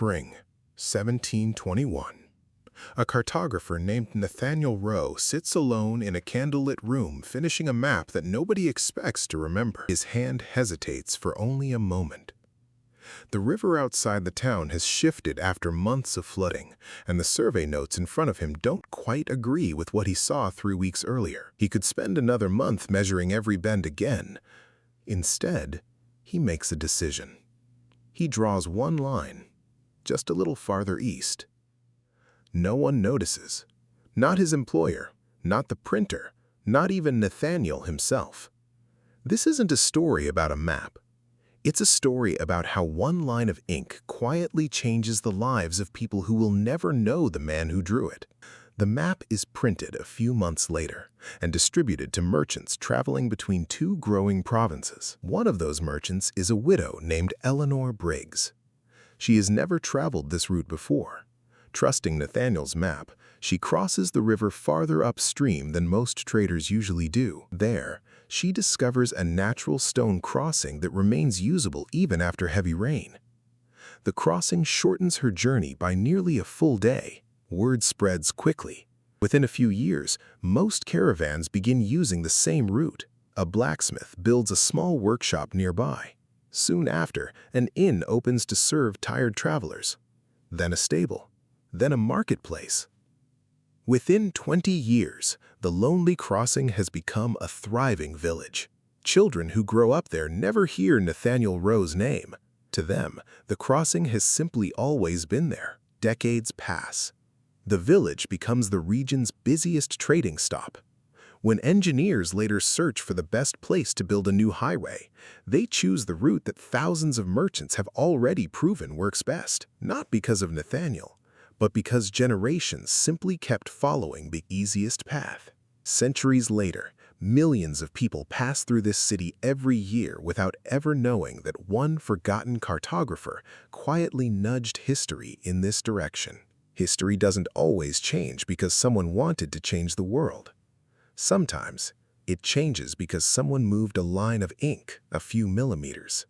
Spring, 1721. A cartographer named Nathaniel Rowe sits alone in a candlelit room finishing a map that nobody expects to remember. His hand hesitates for only a moment. The river outside the town has shifted after months of flooding, and the survey notes in front of him don't quite agree with what he saw 3 weeks earlier. He could spend another month measuring every bend again. Instead, he makes a decision. He draws one line, just a little farther east. No one notices. Not his employer, not the printer, not even Nathaniel himself. This isn't a story about a map. It's a story about how one line of ink quietly changes the lives of people who will never know the man who drew it. The map is printed a few months later and distributed to merchants traveling between 2 growing provinces. One of those merchants is a widow named Eleanor Briggs. She has never traveled this route before. Trusting Nathaniel's map, she crosses the river farther upstream than most traders usually do. There, she discovers a natural stone crossing that remains usable even after heavy rain. The crossing shortens her journey by nearly a full day. Word spreads quickly. Within a few years, most caravans begin using the same route. A blacksmith builds a small workshop nearby. Soon after, an inn opens to serve tired travelers. Then a stable. Then a marketplace. Within 20 years, the lonely crossing has become a thriving village. Children who grow up there never hear Nathaniel Rowe's name. To them, the crossing has simply always been there. Decades pass. The village becomes the region's busiest trading stop. When engineers later search for the best place to build a new highway, they choose the route that thousands of merchants have already proven works best. Not because of Nathaniel, but because generations simply kept following the easiest path. Centuries later, millions of people pass through this city every year without ever knowing that one forgotten cartographer quietly nudged history in this direction. History doesn't always change because someone wanted to change the world. Sometimes, it changes because someone moved a line of ink a few millimeters.